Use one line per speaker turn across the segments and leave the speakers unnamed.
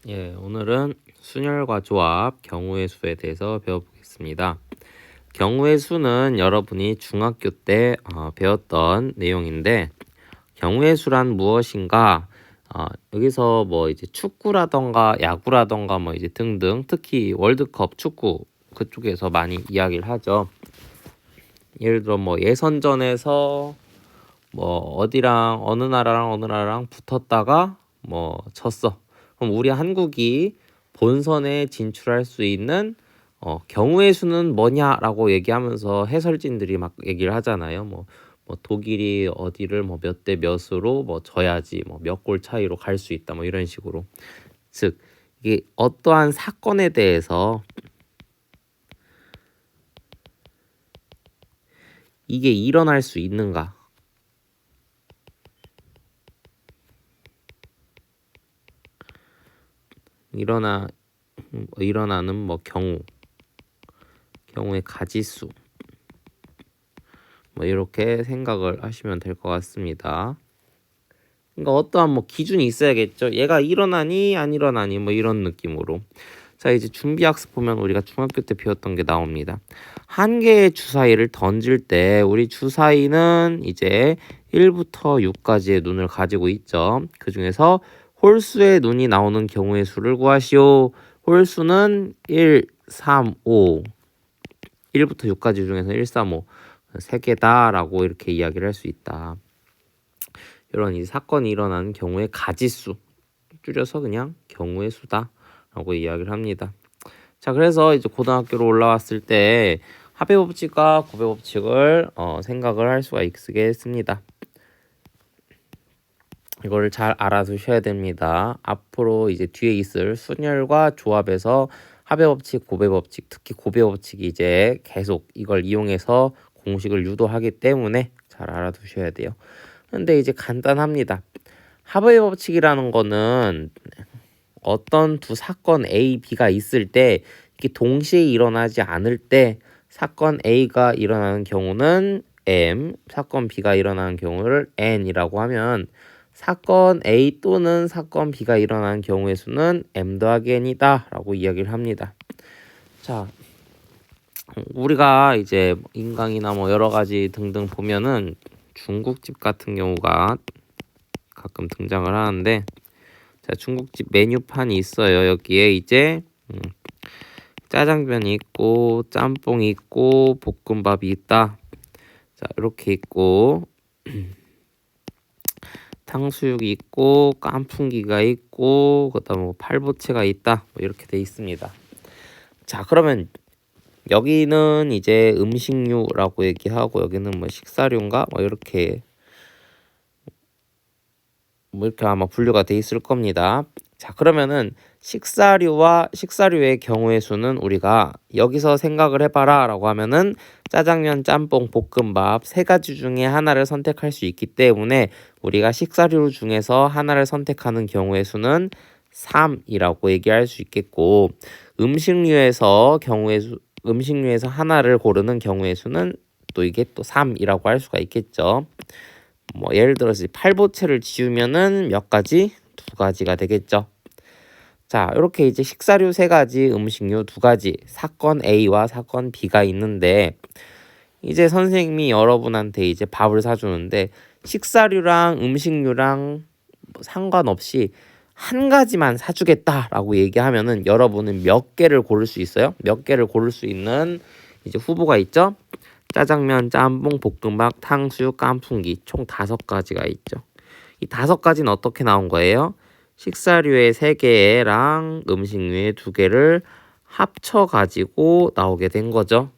예, 오늘은 순열과 조합, 경우의 수에 대해서 배워보겠습니다. 경우의 수는 여러분이 중학교 때 배웠던 내용인데, 경우의 수란 무엇인가? 여기서 뭐 이제 축구라던가 야구라던가 뭐 이제 등등, 특히 월드컵 축구 그쪽에서 많이 이야기를 하죠. 예를 들어 뭐 예선전에서 뭐 어디랑 어느 나라랑 어느 나라랑 붙었다가 뭐 졌어. 그럼 우리 한국이 본선에 진출할 수 있는 경우의 수는 뭐냐라고 얘기하면서 해설진들이 막 얘기를 하잖아요. 뭐 독일이 어디를 뭐 몇 대 몇으로 뭐 져야지 뭐 몇 골 차이로 갈 수 있다 뭐 이런 식으로. 즉 이게 어떠한 사건에 대해서 이게 일어날 수 있는가? 일어나는 뭐 경우의 가지수 뭐 이렇게 생각을 하시면 될 것 같습니다. 그러니까 어떠한 뭐 기준이 있어야겠죠. 얘가 일어나니 안 일어나니 뭐 이런 느낌으로. 자, 이제 준비학습 보면 우리가 중학교 때 배웠던 게 나옵니다. 한 개의 주사위를 던질 때 우리 주사위는 이제 1부터 6까지의 눈을 가지고 있죠. 그 중에서 홀수의 눈이 나오는 경우의 수를 구하시오. 홀수는 1, 3, 5. 1부터 6까지 중에서 1, 3, 5. 3개다라고 이렇게 이야기를 할 수 있다. 이런 이 사건이 일어나는 경우의 가지수. 줄여서 그냥 경우의 수다라고 이야기를 합니다. 자, 그래서 이제 고등학교로 올라왔을 때 합의 법칙과 고배 법칙을 생각을 할 수가 있겠습니다. 이거를 잘 알아두셔야 됩니다. 앞으로 이제 뒤에 있을 순열과 조합에서 합의 법칙, 고배 법칙, 특히 고배 법칙이 이제 계속 이걸 이용해서 공식을 유도하기 때문에 잘 알아두셔야 돼요. 근데 이제 간단합니다. 합의 법칙이라는 거는 어떤 두 사건 A, B가 있을 때 이게 동시에 일어나지 않을 때 사건 A가 일어나는 경우는 M, 사건 B가 일어나는 경우를 N이라고 하면 사건 A 또는 사건 B가 일어나는 경우의 수는 M 더하기 N이다 라고 이야기를 합니다. 자, 우리가 이제 인강이나 뭐 여러 가지 등등 보면은 중국집 같은 경우가 가끔 등장을 하는데, 자, 중국집 메뉴판이 있어요. 여기에 이제 짜장면이 있고 짬뽕이 있고 볶음밥이 있다. 자, 이렇게 있고 탕수육이 있고 깐풍기가 있고 그다음에 뭐 팔보채가 있다. 뭐 이렇게 돼 있습니다. 자, 그러면 여기는 이제 음식류라고 얘기하고 여기는 뭐 식사류인가 뭐 이렇게 아마 분류가 돼 있을 겁니다. 자, 그러면은 식사류의 경우의 수는 우리가 여기서 생각을 해봐라 라고 하면은 짜장면, 짬뽕, 볶음밥 세 가지 중에 하나를 선택할 수 있기 때문에 우리가 식사류 중에서 하나를 선택하는 경우의 수는 3이라고 얘기할 수 있겠고, 음식류에서 하나를 고르는 경우의 수는 또 이게 또 3이라고 할 수가 있겠죠. 뭐 예를 들어서 팔보채를 지우면은 몇 가지? 2가지가 되겠죠. 자, 이렇게 이제 식사류 3가지, 음식류 2가지, 사건 A와 사건 B가 있는데 이제 선생님이 여러분한테 이제 밥을 사주는데 식사류랑 음식류랑 뭐 상관없이 한 가지만 사주겠다라고 얘기하면은 여러분은 몇 개를 고를 수 있어요? 몇 개를 고를 수 있는 이제 후보가 있죠? 짜장면, 짬뽕, 볶음밥, 탕수육, 깐풍기 총 5가지가 있죠. 이 5가지는 어떻게 나온 거예요? 식사류의 3개랑 음식류의 2개를 합쳐가지고 나오게 된 거죠.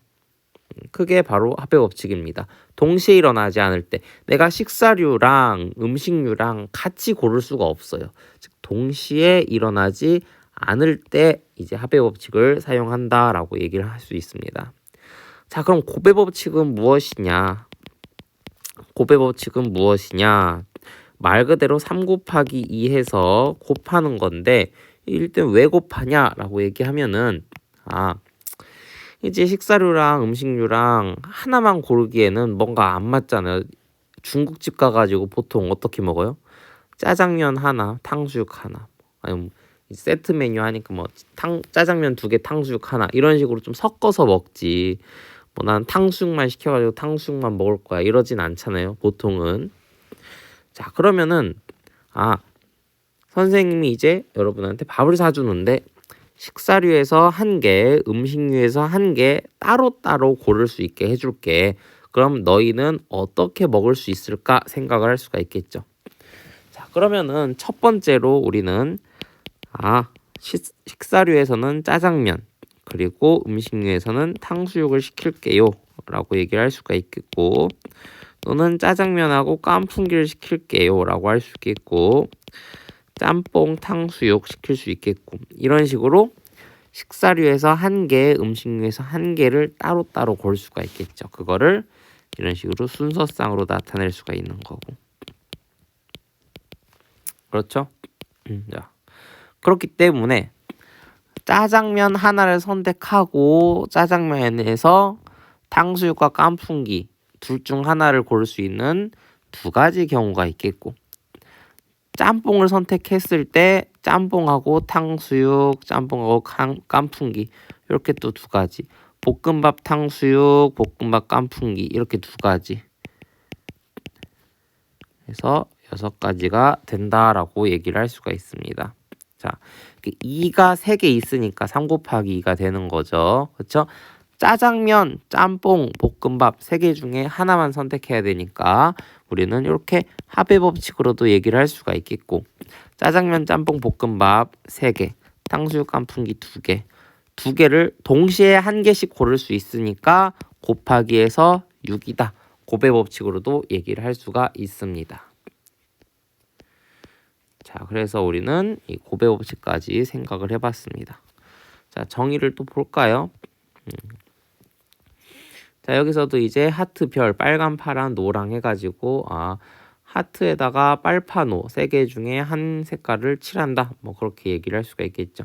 그게 바로 합의 법칙입니다. 동시에 일어나지 않을 때 내가 식사류랑 음식류랑 같이 고를 수가 없어요. 즉 동시에 일어나지 않을 때 이제 합의 법칙을 사용한다라고 얘기를 할 수 있습니다. 자, 그럼 고배 법칙은 무엇이냐? 고배 법칙은 무엇이냐? 말 그대로 3 곱하기 2 해서 곱하는 건데 일단 왜 곱하냐라고 얘기하면은 이제 식사류랑 음식류랑 하나만 고르기에는 뭔가 안 맞잖아요. 중국집 가가지고 보통 어떻게 먹어요? 짜장면 하나, 탕수육 하나, 아니면 세트 메뉴 하니까 뭐 짜장면 2개 탕수육 하나 이런 식으로 좀 섞어서 먹지. 뭐 난 탕수육만 시켜가지고 탕수육만 먹을 거야 이러진 않잖아요 보통은. 자 그러면은 선생님이 이제 여러분한테 밥을 사주는데 식사류에서 1개, 음식류에서 1개 따로따로 고를 수 있게 해줄게. 그럼 너희는 어떻게 먹을 수 있을까 생각을 할 수가 있겠죠. 자 그러면은 첫 번째로 우리는 식사류에서는 짜장면 그리고 음식류에서는 탕수육을 시킬게요 라고 얘기를 할 수가 있겠고, 또는 짜장면하고 깐풍기를 시킬게요 라고 할 수 있겠고, 짬뽕 탕수육 시킬 수 있겠고, 이런 식으로 식사류에서 1개, 음식류에서 1개를 따로따로 고를 수가 있겠죠. 그거를 이런 식으로 순서상으로 나타낼 수가 있는 거고. 그렇죠? 자, 그렇기 때문에 짜장면 하나를 선택하고 짜장면에서 탕수육과 깐풍기 둘 중 하나를 고를 수 있는 2가지 경우가 있겠고, 짬뽕을 선택했을 때 짬뽕하고 탕수육, 짬뽕하고 깐풍기 이렇게 또 2가지, 볶음밥 탕수육, 볶음밥 깐풍기 이렇게 2가지 해서 6가지가 된다라고 얘기를 할 수가 있습니다. 자, 2가 3개 있으니까 3 곱하기 2가 되는 거죠. 그렇죠? 짜장면, 짬뽕, 볶음밥 3개 중에 하나만 선택해야 되니까 우리는 이렇게 합의 법칙으로도 얘기를 할 수가 있겠고, 짜장면, 짬뽕, 볶음밥 3개, 탕수육, 깐풍기 2개, 2개를 동시에 1개씩 고를 수 있으니까 곱하기해서 6이다. 곱의 법칙으로도 얘기를 할 수가 있습니다. 자, 그래서 우리는 이 곱의 법칙까지 생각을 해봤습니다. 자, 정의를 또 볼까요? 자, 여기서도 이제 하트, 별, 빨간, 파란, 노랑 해가지고 하트에다가 빨파노 3개 중에 한 색깔을 칠한다. 뭐 그렇게 얘기를 할 수가 있겠죠.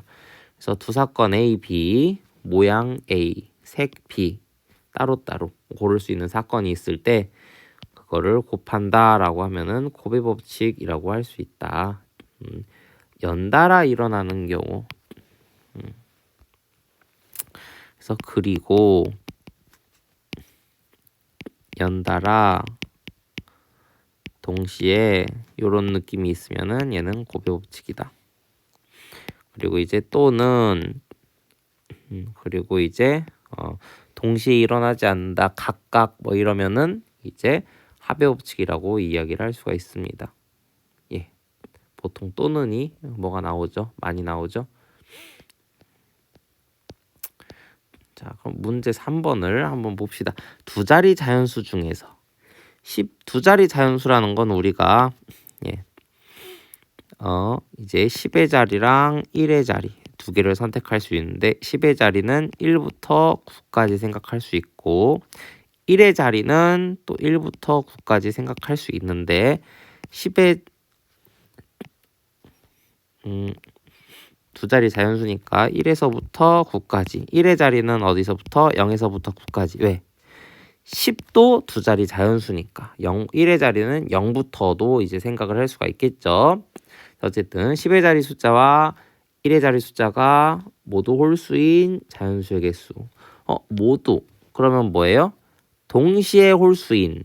그래서 2사건 A, B, 모양 A, 색 B 따로따로 고를 수 있는 사건이 있을 때 그거를 곱한다 라고 하면은 곱의 법칙이라고 할 수 있다. 연달아 일어나는 경우. 그래서 그리고 연달아 동시에 이런 느낌이 있으면은 얘는 곱의 법칙이다. 그리고 이제 또는 그리고 이제 동시에 일어나지 않는다 각각 뭐 이러면은 이제 합의 법칙이라고 이야기를 할 수가 있습니다. 예, 보통 또는이 뭐가 나오죠? 많이 나오죠? 자, 그럼 문제 3번을 한번 봅시다. 2자리 자연수 중에서 2자리 자연수라는 건 우리가 이제 10의 자리랑 1의 자리 2개를 선택할 수 있는데, 10의 자리는 1부터 9까지 생각할 수 있고 1의 자리는 또 1부터 9까지 생각할 수 있는데 10의 2자리 자연수니까 1에서부터 9까지, 1의 자리는 어디서부터 0에서부터 9까지. 왜? 10도 2자리 자연수니까 1의 자리는 0부터도 이제 생각을 할 수가 있겠죠. 어쨌든 10의 자리 숫자와 1의 자리 숫자가 모두 홀수인 자연수의 개수. 모두 그러면 뭐예요? 동시에 홀수인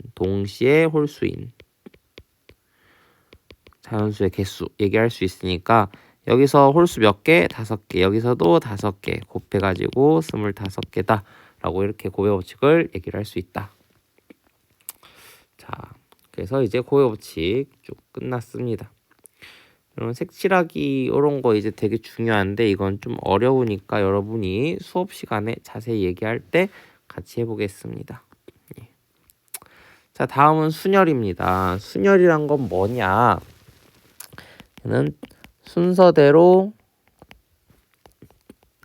자연수의 개수 얘기할 수 있으니까 여기서 홀수 몇 개? 5개. 여기서도 5개 곱해가지고 25개다 라고 이렇게 곱의 법칙을 얘기를 할 수 있다. 자, 그래서 이제 곱의 법칙 쭉 끝났습니다. 그럼 색칠하기 이런 거 이제 되게 중요한데 이건 좀 어려우니까 여러분이 수업 시간에 자세히 얘기할 때 같이 해보겠습니다. 자, 다음은 순열입니다. 순열이란 건 뭐냐? 얘는 순서대로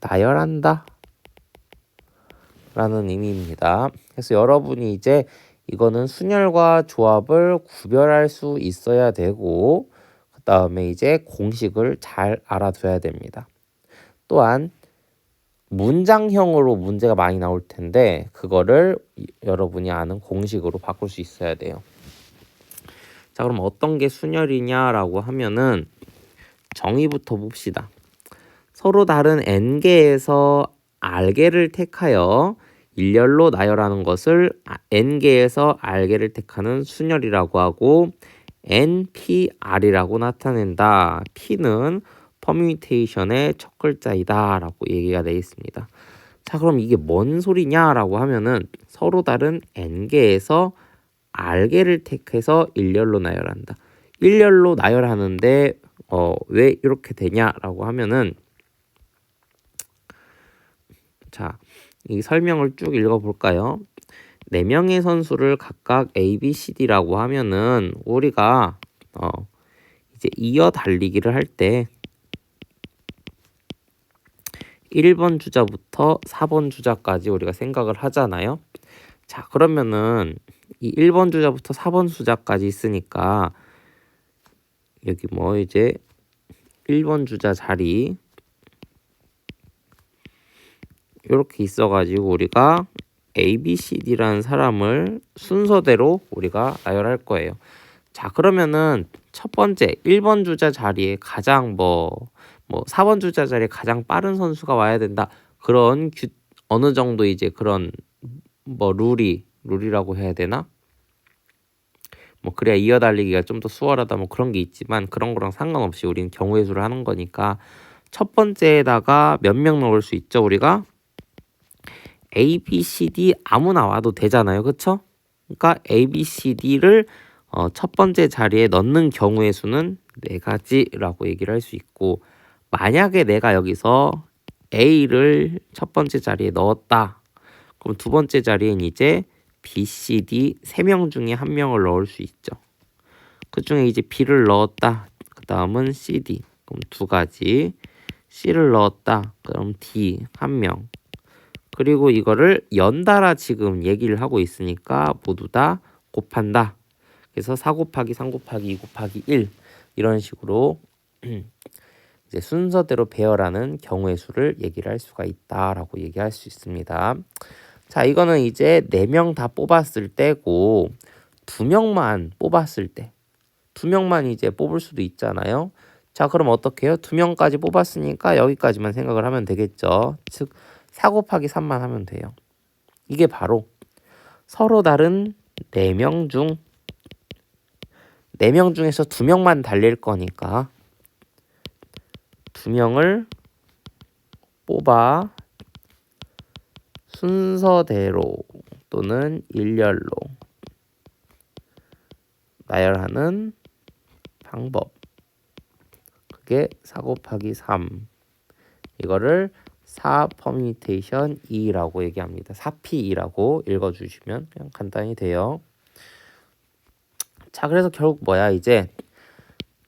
나열한다 라는 의미입니다. 그래서 여러분이 이제 이거는 순열과 조합을 구별할 수 있어야 되고, 그 다음에 이제 공식을 잘 알아둬야 됩니다. 또한 문장형으로 문제가 많이 나올 텐데 그거를 여러분이 아는 공식으로 바꿀 수 있어야 돼요. 자, 그럼 어떤 게 순열이냐라고 하면은 정의부터 봅시다. 서로 다른 n개에서 r개를 택하여 일렬로 나열하는 것을 n개에서 r개를 택하는 순열이라고 하고 NPR이라고 나타낸다. P는 퍼뮤테이션의 첫 글자이다 라고 얘기가 되어 있습니다. 자, 그럼 이게 뭔 소리냐라고 하면은 서로 다른 n개에서 r개를 택해서 일렬로 나열한다. 일렬로 나열하는데 왜 이렇게 되냐라고 하면은, 자, 이 설명을 쭉 읽어볼까요? 4명의 선수를 각각 A, B, C, D라고 하면은 우리가 이제 이어 달리기를 할 때 1번 주자부터 4번 주자까지 우리가 생각을 하잖아요. 자, 그러면은 이 1번 주자부터 4번 주자까지 있으니까 여기 뭐 이제 1번 주자 자리 이렇게 있어가지고 우리가 A, B, C, D라는 사람을 순서대로 우리가 나열할 거예요. 자, 그러면은 첫 번째 1번 주자 자리에 가장 4번 주자 자리에 가장 빠른 선수가 와야 된다. 그런 어느 정도 이제 그런 룰이라고 해야 되나? 그래야 이어달리기가 좀 더 수월하다 그런 게 있지만 그런 거랑 상관없이 우리는 경우의 수를 하는 거니까 첫 번째에다가 몇 명 넣을 수 있죠, 우리가? A, B, C, D 아무나 와도 되잖아요. 그쵸? 그러니까 A, B, C, D를 첫 번째 자리에 넣는 경우의 수는 4가지라고 얘기를 할 수 있고, 만약에 내가 여기서 A를 첫 번째 자리에 넣었다. 그럼 두 번째 자리엔 이제 B, C, D 3명 중에 1명을 넣을 수 있죠. 그 중에 이제 B를 넣었다. 그 다음은 C, D. 그럼 2가지. C를 넣었다. 그럼 D 1명. 그리고 이거를 연달아 지금 얘기를 하고 있으니까 모두 다 곱한다. 그래서 4 곱하기 3 곱하기 2 곱하기 1 이런 식으로 이제 순서대로 배열하는 경우의 수를 얘기를 할 수가 있다라고 얘기할 수 있습니다. 자, 이거는 이제 4명 다 뽑았을 때고 2명만 뽑았을 때 2명만 이제 뽑을 수도 있잖아요. 자, 그럼 어떻게 해요? 2명까지 뽑았으니까 여기까지만 생각을 하면 되겠죠. 즉 4 곱하기 3만 하면 돼요. 이게 바로 서로 다른 4명 중에서 2명만 달릴 거니까 2명을 뽑아 순서대로 또는 일렬로 나열하는 방법. 그게 4 곱하기 3. 이거를 4 퍼뮤테이션 2라고 얘기합니다. 4P2라고 읽어주시면 그냥 간단히 돼요. 자, 그래서 결국 뭐야? 이제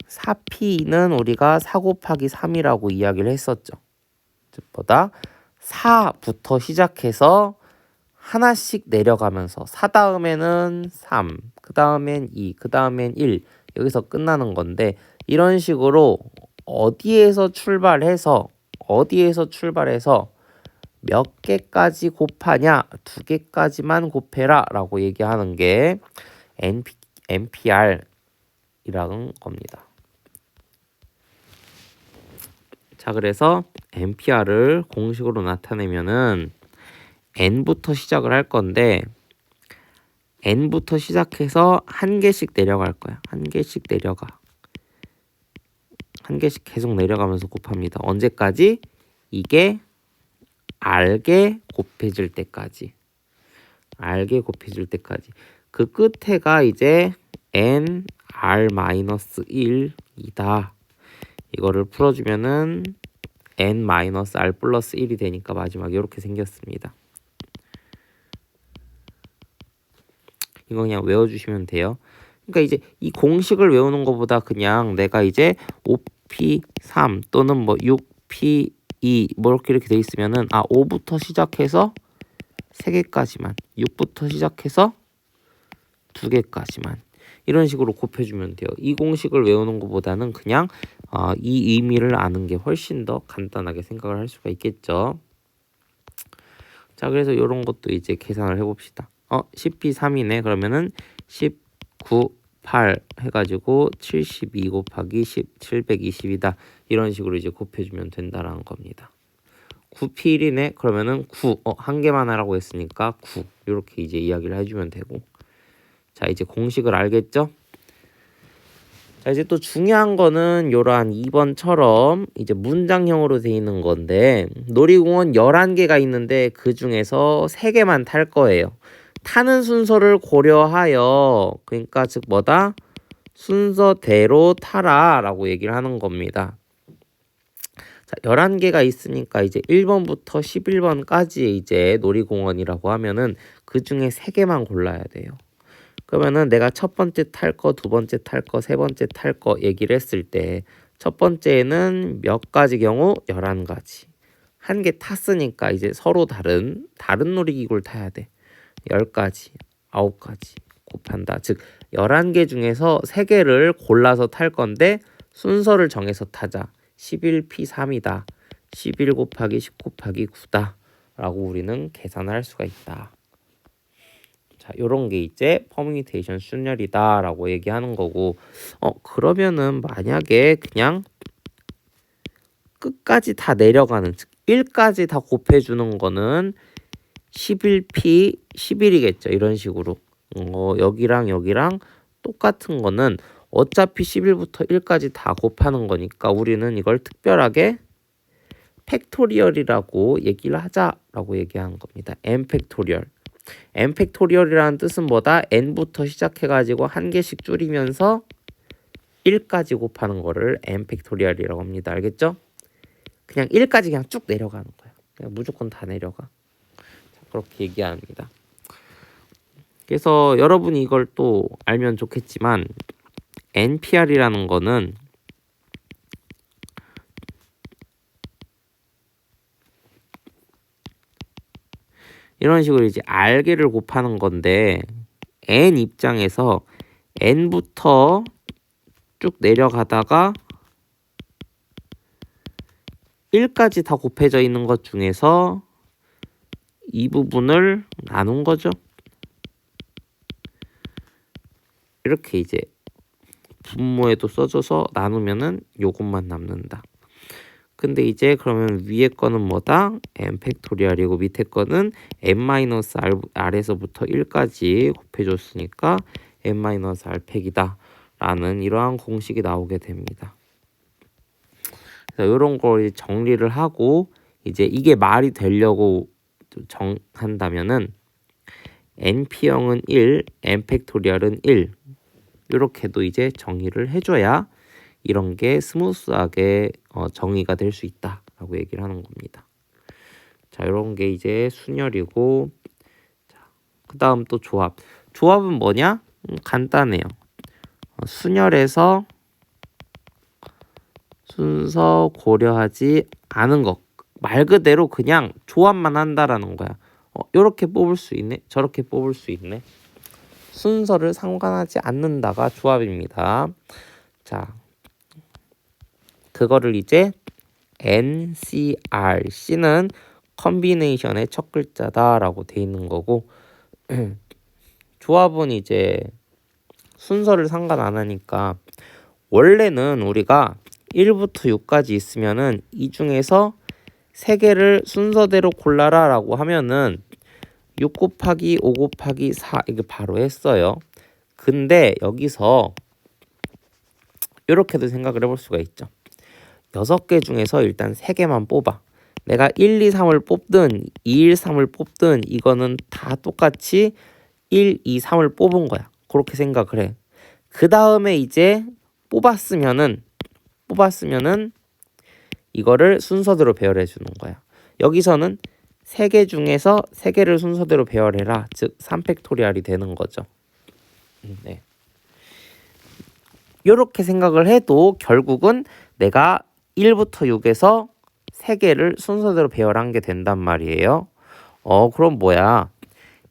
4P는 우리가 4 곱하기 3이라고 이야기를 했었죠. 보다 4부터 시작해서 하나씩 내려가면서 4 다음에는 3, 그 다음엔 2, 그 다음엔 1 여기서 끝나는 건데, 이런 식으로 어디에서 출발해서 몇 개까지 곱하냐, 2개까지만 곱해라 라고 얘기하는 게 NPR이라는 겁니다. 자, 그래서 NPR을 공식으로 나타내면은 n부터 시작을 할 건데, n부터 시작해서 한 개씩 내려갈 거야. 한 개씩 계속 내려가면서 곱합니다. 언제까지? 이게 r개 곱해질 때까지. 그 끝에가 이제 nr-1이다. 이거를 풀어주면은 n-r 플러스 1이 되니까 마지막에 이렇게 생겼습니다. 이거 그냥 외워주시면 돼요. 그러니까 이제 이 공식을 외우는 것보다 그냥 내가 이제 5P3 또는 6P2 이렇게 돼 있으면은 5부터 시작해서 3개까지만, 6부터 시작해서 2개까지만 이런 식으로 곱해주면 돼요. 이 공식을 외우는 것보다는 그냥 이 의미를 아는 게 훨씬 더 간단하게 생각을 할 수가 있겠죠. 자, 그래서 이런 것도 이제 계산을 해봅시다. 10P3이네. 그러면은 19, 8 해가지고 72 곱하기 10, 720이다. 이런 식으로 이제 곱해주면 된다라는 겁니다. 9P 1이네? 그러면은 9, 한 개만 하라고 했으니까 9 이렇게 이제 이야기를 해주면 되고. 자, 이제 공식을 알겠죠? 자, 이제 또 중요한 거는 요런 2번처럼 이제 문장형으로 돼 있는 건데, 놀이공원 11개가 있는데 그 중에서 3개만 탈 거예요. 타는 순서를 고려하여, 그러니까 즉 뭐다? 순서대로 타라 라고 얘기를 하는 겁니다. 자, 11개가 있으니까 이제 1번부터 11번까지 이제 놀이공원이라고 하면은 그 중에 3개만 골라야 돼요. 그러면은 내가 첫 번째 탈 거, 두 번째 탈 거, 세 번째 탈 거 얘기를 했을 때 첫 번째는 몇 가지 경우? 11가지. 한 개 탔으니까 이제 서로 다른 놀이기구를 타야 돼. 10가지, 9가지 곱한다. 즉 11개 중에서 3개를 골라서 탈 건데 순서를 정해서 타자. 11P3이다. 11 곱하기 10 곱하기 9다. 라고 우리는 계산을 할 수가 있다. 자, 요런 게 이제 퍼뮤니테이션 순열이다 라고 얘기하는 거고, 그러면은 만약에 그냥 끝까지 다 내려가는, 즉 1까지 다 곱해주는 거는 11P 11이겠죠. 이런 식으로. 여기랑 여기랑 똑같은 거는 어차피 11부터 1까지 다 곱하는 거니까 우리는 이걸 특별하게 팩토리얼이라고 얘기를 하자라고 얘기하는 겁니다. n 팩토리얼. n 팩토리얼이라는 뜻은 뭐다? n부터 시작해가지고 한 개씩 줄이면서 1까지 곱하는 거를 n 팩토리얼이라고 합니다. 알겠죠? 그냥 1까지 그냥 쭉 내려가는 거야. 그냥 무조건 다 내려가. 그렇게 얘기합니다. 그래서 여러분이 이걸 또 알면 좋겠지만 NPR이라는 거는 이런 식으로 이제 R개를 곱하는 건데 N 입장에서 N부터 쭉 내려가다가 1까지 다 곱해져 있는 것 중에서 이 부분을 나눈 거죠. 이렇게 이제 분모에도 써줘서 나누면은 요것만 남는다. 근데 이제 그러면 위에 거는 뭐다? n 팩토리얼이고 밑에 거는 n-r에서부터 1까지 곱해줬으니까 n-r 팩이다 라는 이러한 공식이 나오게 됩니다. 그래서 이런 걸 정리를 하고 이제 이게 말이 되려고 한다면은 np형은 1, n 팩토리얼은 1 이렇게도 이제 정의를 해줘야 이런 게 스무스하게 정의가 될 수 있다라고 얘기를 하는 겁니다. 자, 이런 게 이제 순열이고, 그 다음 또 조합. 조합은 뭐냐? 간단해요. 순열에서 순서 고려하지 않은 것. 말 그대로 그냥 조합만 한다라는 거야. 이렇게 뽑을 수 있네, 저렇게 뽑을 수 있네. 순서를 상관하지 않는다가 조합입니다. 자, 그거를 이제 NCR, C는 컨비네이션의 첫 글자다라고 돼 있는 거고 조합은 이제 순서를 상관 안 하니까 원래는 우리가 1부터 6까지 있으면은 이 중에서 3개를 순서대로 골라라 라고 하면은 6 곱하기 5 곱하기 4 이게 바로 했어요. 근데 여기서 이렇게도 생각을 해볼 수가 있죠. 6개 중에서 일단 3개만 뽑아. 내가 1, 2, 3을 뽑든 2, 1, 3을 뽑든 이거는 다 똑같이 1, 2, 3을 뽑은 거야. 그렇게 생각을 해. 그 다음에 이제 뽑았으면은 이거를 순서대로 배열해 주는 거야. 여기서는 3개 중에서 3개를 순서대로 배열해라. 즉 3팩토리얼이 되는 거죠. 네. 이렇게 생각을 해도 결국은 내가 1부터 6에서 3개를 순서대로 배열한 게 된단 말이에요. 그럼 뭐야?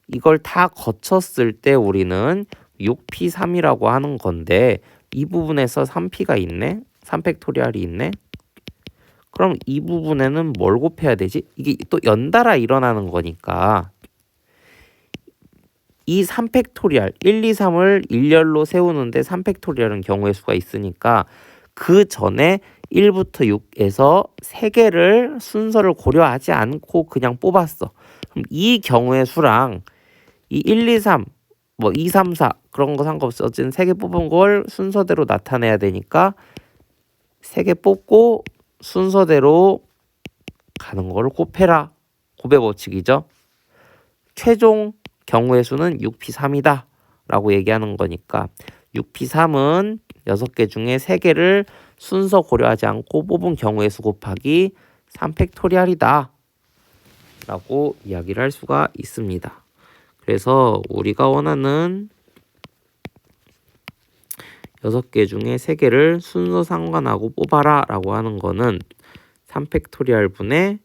이걸 다 거쳤을 때 우리는 6P3이라고 하는 건데 이 부분에서 3P가 있네? 3팩토리얼이 있네? 그럼 이 부분에는 뭘 곱해야 되지? 이게 또 연달아 일어나는 거니까 이 3팩토리얼 1, 2, 3을 일렬로 세우는데 3팩토리얼은 경우의 수가 있으니까 그 전에 1부터 6에서 3개를 순서를 고려하지 않고 그냥 뽑았어. 그럼 이 경우의 수랑 이 1, 2, 3, 뭐 2, 3, 4 그런 거 상관없어. 어쨌든 3개 뽑은 걸 순서대로 나타내야 되니까 3개 뽑고 순서대로 가는 거를 곱해라. 곱해 법칙이죠. 최종 경우의 수는 6p3이다 라고 얘기하는 거니까 6p3은 6개 중에 3개를 순서 고려하지 않고 뽑은 경우의 수 곱하기 3팩토리얼이다 라고 이야기를 할 수가 있습니다. 그래서 우리가 원하는 6개 중에 3개를 순서 상관하고 뽑아라 라고 하는 거는 3팩토리얼 분의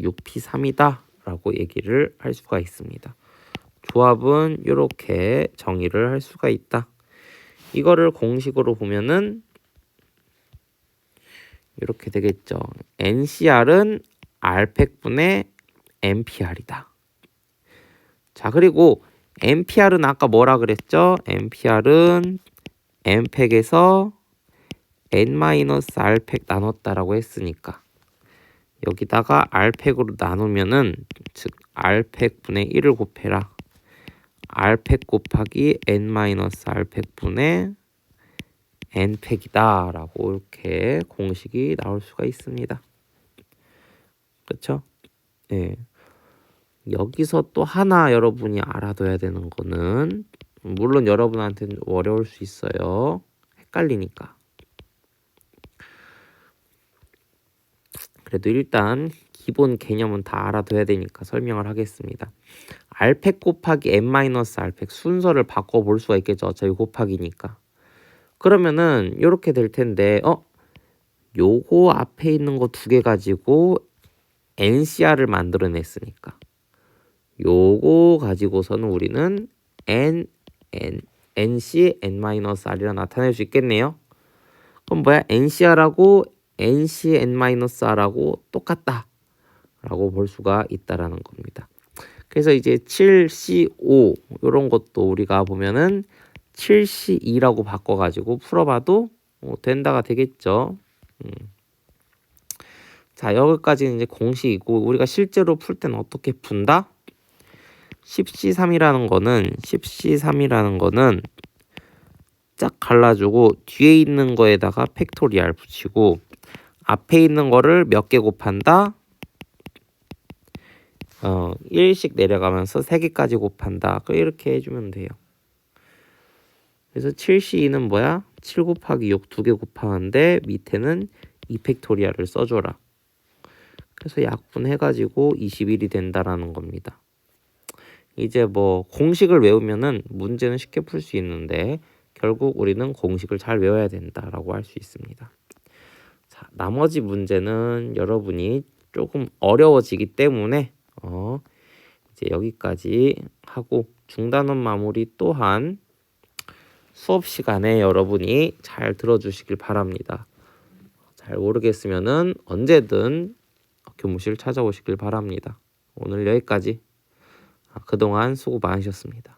6p3이다 라고 얘기를 할 수가 있습니다. 조합은 이렇게 정의를 할 수가 있다. 이거를 공식으로 보면은 이렇게 되겠죠. NCR은 R팩분의 NPR이다. 자, 그리고 NPR은 아까 뭐라 그랬죠? NPR은 N팩에서 N-R팩 나눴다라고 했으니까 여기다가 R팩으로 나누면은 즉 R팩분의 1을 곱해라. R팩 곱하기 N-R팩분의 N팩이다 라고 이렇게 공식이 나올 수가 있습니다. 그렇죠? 네. 여기서 또 하나 여러분이 알아둬야 되는 거는 물론 여러분한테는 어려울 수 있어요. 헷갈리니까. 그래도 일단 기본 개념은 다 알아둬야 되니까 설명을 하겠습니다. R팩 곱하기 N-R팩 순서를 바꿔볼 수가 있겠죠. 어차피 곱하기니까. 그러면은 이렇게 될 텐데 요거 앞에 있는 거 2개 가지고 NCR을 만들어냈으니까 요거 가지고서는 우리는 NC, N-R이라 나타낼 수 있겠네요. 그럼 뭐야? NCR하고 NC, N-R하고 똑같다 라고 볼 수가 있다라는 겁니다. 그래서 이제 7C5 이런 것도 우리가 보면은 7C2라고 바꿔가지고 풀어봐도 된다가 되겠죠. 자, 여기까지는 이제 공식이고 우리가 실제로 풀 때는 어떻게 푼다? 10C3이라는 거는 쫙 갈라주고 뒤에 있는 거에다가 팩토리얼 붙이고 앞에 있는 거를 몇 개 곱한다? 1씩 내려가면서 3개까지 곱한다. 이렇게 해주면 돼요. 그래서 7C2는 뭐야? 7 곱하기 6 2개 곱하는데 밑에는 2팩토리얼을 써줘라. 그래서 약분해가지고 21이 된다라는 겁니다. 이제 뭐 공식을 외우면은 문제는 쉽게 풀 수 있는데 결국 우리는 공식을 잘 외워야 된다라고 할 수 있습니다. 자, 나머지 문제는 여러분이 조금 어려워지기 때문에 이제 여기까지 하고 중단원 마무리 또한 수업 시간에 여러분이 잘 들어주시길 바랍니다. 잘 모르겠으면은 언제든 교무실 찾아오시길 바랍니다. 오늘 여기까지. 그동안 수고 많으셨습니다.